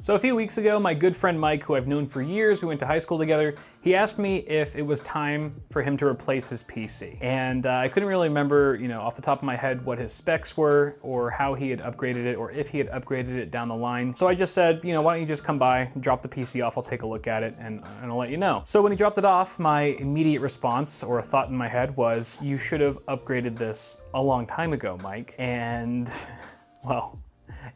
So a few weeks ago, my good friend Mike, who I've known for years, we went to high school together, he asked me if it was time for him to replace his PC. And I couldn't really remember, off the top of my head what his specs were or how he had upgraded it or if he had upgraded it down the line. So I just said, why don't you just come by, drop the PC off, I'll take a look at it and I'll let you know. So when he dropped it off, my immediate response or a thought in my head was, you should have upgraded this a long time ago, Mike. And well,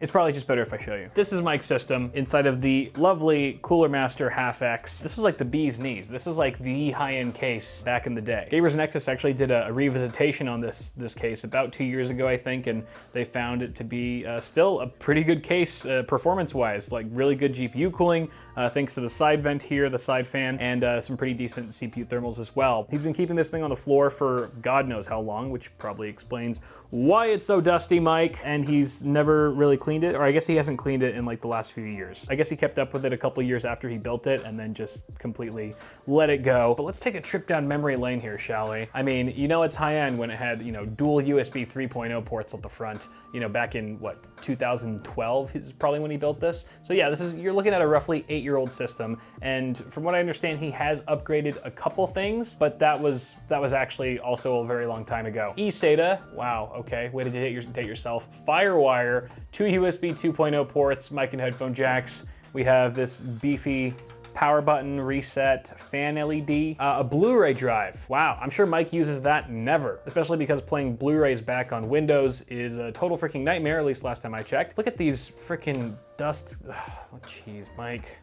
it's probably just better if I show you. This is Mike's system inside of the lovely Cooler Master Half X. This was like the bee's knees. This was like the high-end case back in the day. Gamers Nexus actually did a revisitation on this case about 2 years ago, I think, and they found it to be still a pretty good case performance-wise, like really good GPU cooling, thanks to the side vent here, the side fan, and some pretty decent CPU thermals as well. He's been keeping this thing on the floor for God knows how long, which probably explains why it's so dusty, Mike, and he's never really cleaned it, or I guess he hasn't cleaned it in like the last few years. I guess he kept up with it a couple years after he built it and then just completely let it go. But let's take a trip down memory lane here, shall we? I mean, it's high-end when it had, dual USB 3.0 ports at the front, back in, what, 2012 is probably when he built this. So yeah, you're looking at a roughly 8-year-old system, and from what I understand, he has upgraded a couple things, but that was actually also a very long time ago. eSATA, wow, okay, way to date yourself. Firewire, 2 USB 2.0 ports, mic and headphone jacks. We have this beefy power button, reset, fan LED, a Blu-ray drive. Wow, I'm sure Mike uses that never, especially because playing Blu-rays back on Windows is a total freaking nightmare, at least last time I checked. Look at these freaking dust. Oh, jeez, Mike.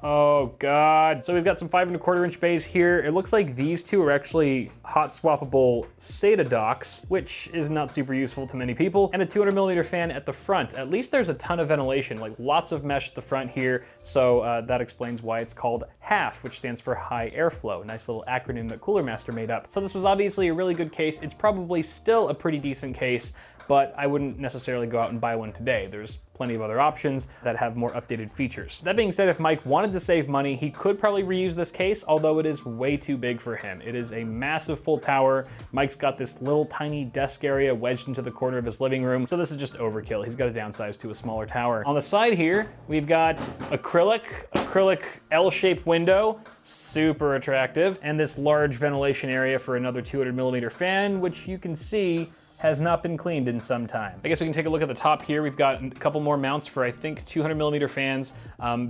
Oh God. So we've got some 5¼ inch bays here. It looks like these two are actually hot swappable SATA docks, which is not super useful to many people, and a 200mm fan at the front. At least there's a ton of ventilation, like lots of mesh at the front here. So that explains why it's called HAF, which stands for high airflow. Nice little acronym that Cooler Master made up. So this was obviously a really good case. It's probably still a pretty decent case, but I wouldn't necessarily go out and buy one today. There's plenty of other options that have more updated features. That being said, if Mike wanted to save money, he could probably reuse this case, although it is way too big for him. It is a massive full tower. Mike's got this little tiny desk area wedged into the corner of his living room, so this is just overkill. He's got to downsize to a smaller tower. On the side here, we've got acrylic L-shaped window, super attractive, and this large ventilation area for another 200mm fan, which you can see has not been cleaned in some time. I guess we can take a look at the top here. We've got a couple more mounts for, I think, 200mm fans.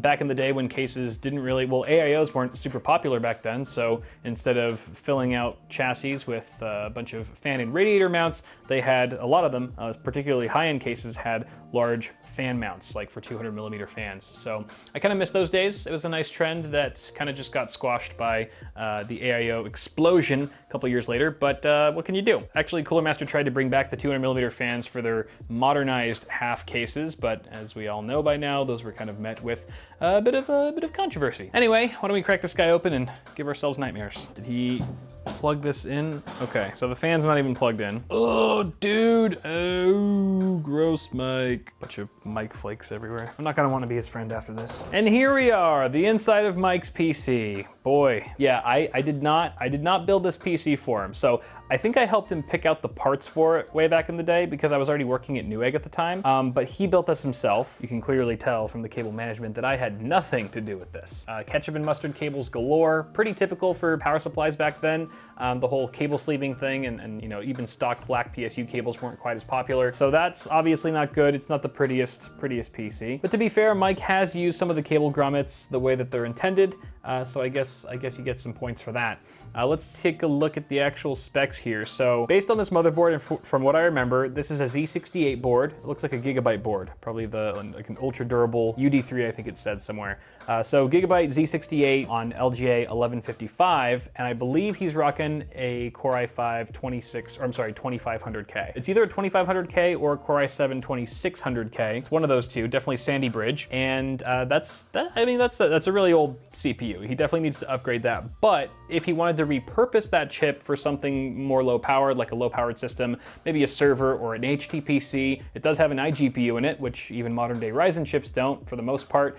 Back in the day when cases didn't really, well, AIOs weren't super popular back then, so instead of filling out chassis with a bunch of fan and radiator mounts, they had, a lot of them, particularly high-end cases, had large fan mounts, like for 200mm fans. So I kind of miss those days. It was a nice trend that kind of just got squashed by the AIO explosion a couple years later, but what can you do? Actually, Cooler Master tried to bring back the 200mm fans for their modernized half cases, but as we all know by now, those were kind of met with a bit of controversy. Anyway, why don't we crack this guy open and give ourselves nightmares? Did he plug this in? Okay, so the fan's not even plugged in. Oh, dude, oh, gross, Mike. Bunch of Mike flakes everywhere. I'm not gonna want to be his friend after this. And here we are, the inside of Mike's PC. Boy, yeah, I did not build this PC for him. So I think I helped him pick out the parts for it way back in the day because I was already working at Newegg at the time. But he built this himself. You can clearly tell from the cable management that I had nothing to do with this. Ketchup and mustard cables galore, pretty typical for power supplies back then. The whole cable sleeving thing and even stock black PSU cables weren't quite as popular. So that's obviously not good. It's not the prettiest PC. But to be fair, Mike has used some of the cable grommets the way that they're intended. So I guess you get some points for that. Let's take a look at the actual specs here. So based on this motherboard, and from what I remember, this is a Z68 board. It looks like a Gigabyte board, probably like an ultra durable UD3, I think it said somewhere. So Gigabyte Z68 on LGA 1155, and I believe he's rocking a Core i5 2500K. It's either a 2500K or a Core i7 2600K. It's one of those two, definitely Sandy Bridge, and that's a really old CPU. He definitely needs to upgrade that, but if he wanted to repurpose that chip for something more low powered, like a low powered system, maybe a server or an HTPC, it does have an iGPU in it, which even modern day Ryzen chips don't for the most part,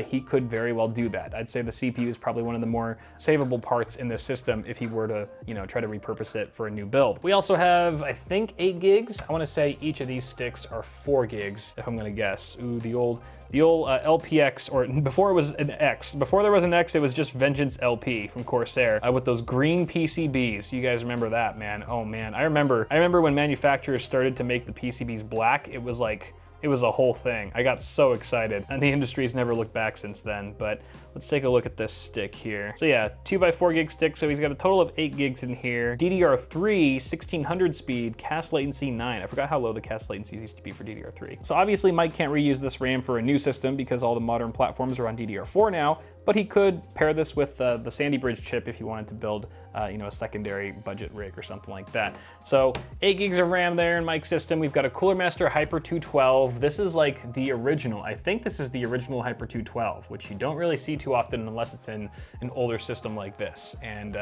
he could very well do that. I'd say the CPU is probably one of the more savable parts in this system if he were to, try to repurpose it for a new build. We also have, I think, 8 gigs. I want to say each of these sticks are 4 gigs, if I'm gonna guess. Ooh, the old the old LPX, or before it was an X. Before there was an X, it was just Vengeance LP from Corsair with those green PCBs. You guys remember that, man? Oh man, I remember when manufacturers started to make the PCBs black, it was like, it was a whole thing. I got so excited, and the industry's never looked back since then. But let's take a look at this stick here. So yeah, 2x4 gig stick, so he's got a total of 8 gigs in here. DDR3, 1600 speed, cast latency 9. I forgot how low the cast latency used to be for DDR3. So obviously Mike can't reuse this RAM for a new system because all the modern platforms are on DDR4 now, but he could pair this with the Sandy Bridge chip if you wanted to build you know, a secondary budget rig or something like that. So 8 gigs of RAM there in Mike's system. We've got a Cooler Master Hyper 212. This is like the original. I think this is the original Hyper 212, which you don't really see too often unless it's in an older system like this. And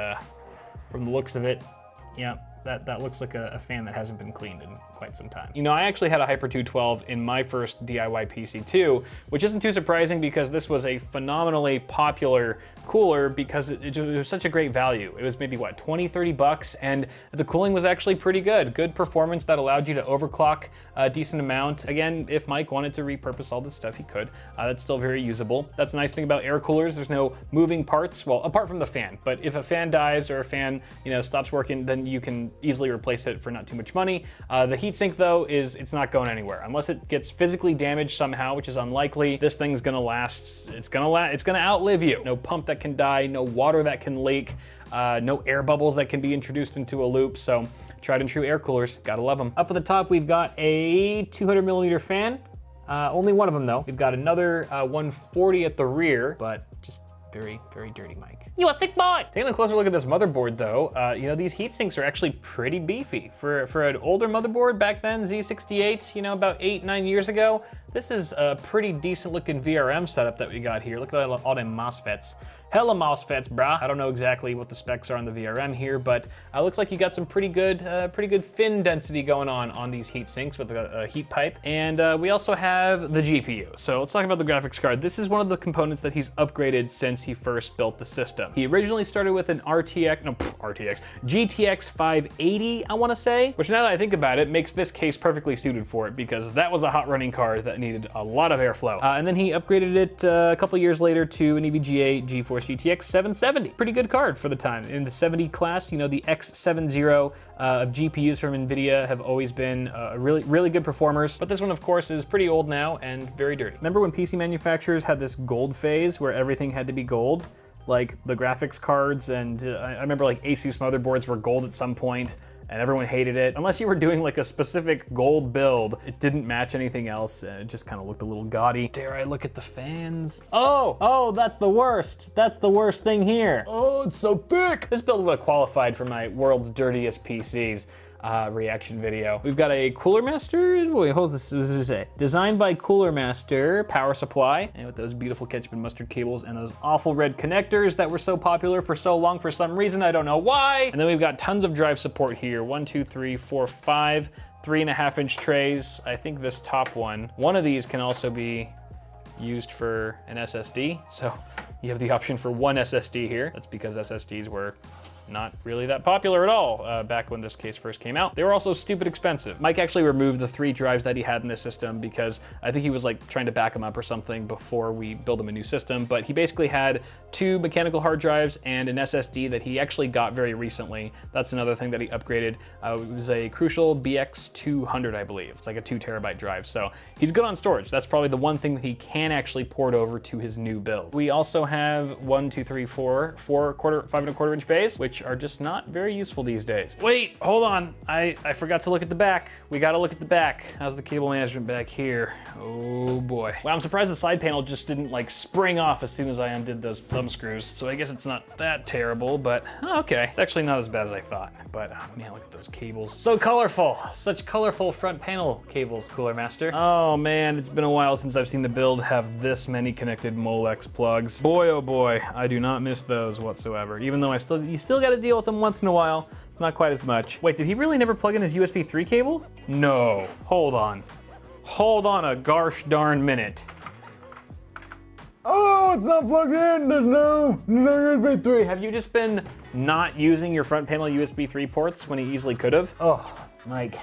from the looks of it, yeah, that looks like a fan that hasn't been cleaned in quite some time. You know, I actually had a Hyper 212 in my first DIY PC too, which isn't too surprising because this was a phenomenally popular cooler because it was such a great value. It was maybe, what, 20, 30 bucks, and the cooling was actually pretty good. Good performance that allowed you to overclock a decent amount. Again, if Mike wanted to repurpose all this stuff, he could. That's still very usable. That's the nice thing about air coolers. There's no moving parts, well, apart from the fan, but if a fan dies or a fan, you know, stops working, then you can easily replace it for not too much money. The heatsink though it's not going anywhere unless it gets physically damaged somehow, which is unlikely. This thing's gonna last. It's gonna outlive you. No pump that can die, no water that can leak, no air bubbles that can be introduced into a loop. So tried and true air coolers, gotta love them. Up at the top, we've got a 200 millimeter fan. Only one of them though. We've got another 140 at the rear, but just very, very dirty Mike. You a sick boy! Taking a closer look at this motherboard though, you know, these heat sinks are actually pretty beefy. For an older motherboard back then, Z68, you know, about 8-9 years ago, this is a pretty decent looking VRM setup that we got here. Look at all them MOSFETs. Hella MOSFETs, brah. I don't know exactly what the specs are on the VRM here, but looks like you got some pretty good fin density going on these heat sinks with a heat pipe. And we also have the GPU. So let's talk about the graphics card. This is one of the components that he's upgraded since he first built the system. He originally started with an GTX 580, I wanna say, which now that I think about it, makes this case perfectly suited for it because that was a hot running card that needed a lot of airflow. And then he upgraded it a couple years later to an EVGA GeForce GTX 770. Pretty good card for the time. In the 70 class, you know, the X70 of GPUs from NVIDIA have always been really good performers, but this one of course is pretty old now and very dirty. Remember when PC manufacturers had this gold phase where everything had to be gold? Like the graphics cards, and I remember like Asus motherboards were gold at some point and everyone hated it. Unless you were doing like a specific gold build, it didn't match anything else and it just kind of looked a little gaudy. Dare I look at the fans? Oh, that's the worst. That's the worst thing here. Oh, it's so thick. This build would have qualified for my world's dirtiest PCs reaction video. We've got a Cooler Master, wait, hold this, what does it say? Designed by Cooler Master, power supply, and with those beautiful ketchup and mustard cables and those awful red connectors that were so popular for so long for some reason, I don't know why. And then we've got tons of drive support here, 1, 2, 3, 4, 5, 3.5 inch trays. I think this top one of these can also be used for an SSD. So you have the option for one SSD here. That's because SSDs were not really that popular at all back when this case first came out. They were also stupid expensive. Mike actually removed the 3 drives that he had in this system because I think he was like trying to back them up or something before we build him a new system, but he basically had 2 mechanical hard drives and an SSD that he actually got very recently. That's another thing that he upgraded. It was a Crucial BX200, I believe. It's like a 2 terabyte drive. So he's good on storage. That's probably the one thing that he can actually port over to his new build. We also have 1, 2, 3, 4 5.25 inch bays, which are just not very useful these days. Wait, hold on. I forgot to look at the back. We gotta look at the back. How's the cable management back here? Oh boy. Well, I'm surprised the side panel just didn't like spring off as soon as I undid those thumb screws. So I guess it's not that terrible, but okay. It's actually not as bad as I thought. But oh, man, look at those cables. So colorful. Such colorful front panel cables, Cooler Master. Oh man, it's been a while since I've seen the build have this many connected Molex plugs. Boy, oh boy, I do not miss those whatsoever. Even though you still got to deal with them once in a while, not quite as much. Wait, did he really never plug in his USB 3 cable? No, hold on. Hold on a gosh darn minute. Oh, it's not plugged in, there's no USB 3. Have you just been not using your front panel USB 3 ports when he easily could have? Oh, Mike,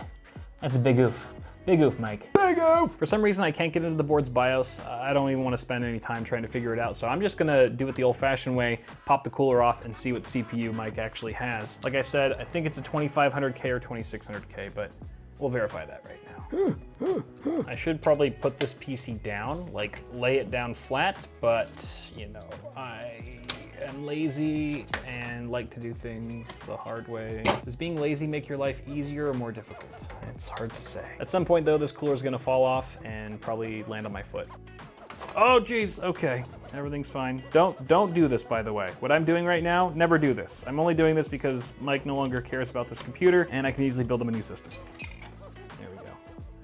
that's a big oof. Big oof, Mike. Big oof! For some reason, I can't get into the board's BIOS. I don't even want to spend any time trying to figure it out, so I'm just gonna do it the old-fashioned way, pop the cooler off, and see what CPU Mike actually has. Like I said, I think it's a 2500K or 2600K, but we'll verify that right now. I should probably put this PC down, like lay it down flat, but you know, I am lazy and like to do things the hard way. Does being lazy make your life easier or more difficult? It's hard to say. At some point though, this cooler is gonna fall off and probably land on my foot. Oh geez, okay, everything's fine. Don't do this, by the way. What I'm doing right now, never do this. I'm only doing this because Mike no longer cares about this computer and I can easily build him a new system.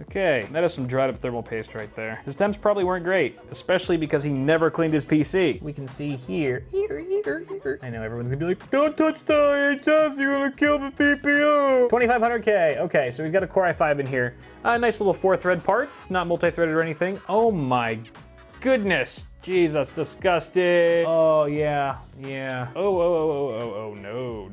Okay, that is some dried up thermal paste right there. His temps probably weren't great, especially because he never cleaned his PC. We can see here. I know everyone's gonna be like, don't touch the IHS, you're gonna kill the CPU. 2500K, okay, so he's got a Core i5 in here. Nice little 4-thread parts, not multi-threaded or anything. Oh my goodness. Jeez, that's disgusting. Oh, yeah. Oh, no.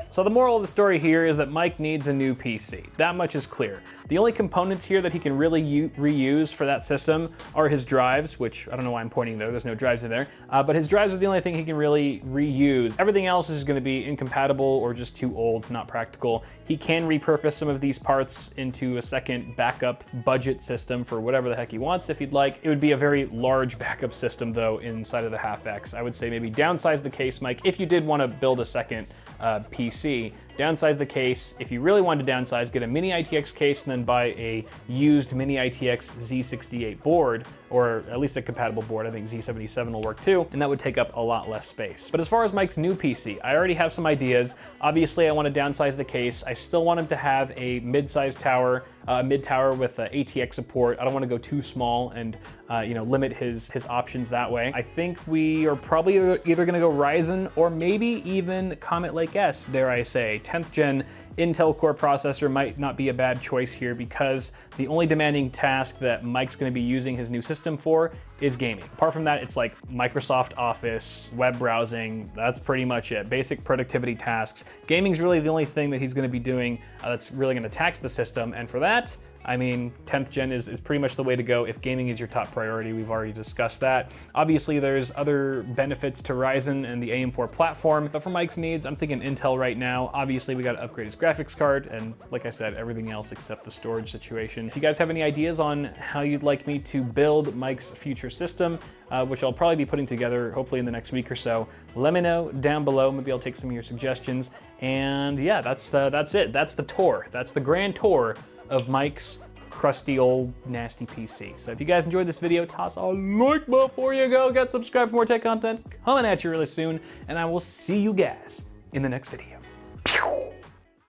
So the moral of the story here is that Mike needs a new PC. That much is clear. The only components here that he can really reuse for that system are his drives, which I don't know why I'm pointing there, there's no drives in there, but his drives are the only thing he can really reuse. Everything else is gonna be incompatible or just too old, not practical. He can repurpose some of these parts into a second backup budget system for whatever the heck he wants if he'd like. It would be a very large backup system though inside of the half-X. I would say maybe downsize the case, Mike, if you did want to build a second PC. Downsize the case. If you really wanted to downsize, get a mini ITX case and then buy a used mini ITX Z68 board, or at least a compatible board. I think Z77 will work too, and that would take up a lot less space. But as far as Mike's new PC, I already have some ideas. Obviously, I want to downsize the case. I still want him to have a mid-sized tower, mid-tower with ATX support. I don't want to go too small and you know, limit his options that way. I think we are probably either going to go Ryzen or maybe even Comet Lake S, dare I say. 10th gen Intel Core processor might not be a bad choice here because the only demanding task that Mike's going to be using his new system for is gaming. Apart from that, it's like Microsoft Office, web browsing, that's pretty much it. Basic productivity tasks. Gaming's really the only thing that he's going to be doing that's really going to tax the system, and for that, I mean, 10th gen is pretty much the way to go if gaming is your top priority. We've already discussed that. Obviously, there's other benefits to Ryzen and the AM4 platform, but for Mike's needs, I'm thinking Intel right now. Obviously, we got to upgrade his graphics card, and like I said, everything else except the storage situation. If you guys have any ideas on how you'd like me to build Mike's future system, which I'll probably be putting together hopefully in the next week or so, let me know down below. Maybe I'll take some of your suggestions. And yeah, that's it. That's the tour. That's the grand tour of Mike's crusty old nasty PC. So if you guys enjoyed this video, toss a like before you go. Get subscribed for more tech content coming at you really soon, and I will see you guys in the next video.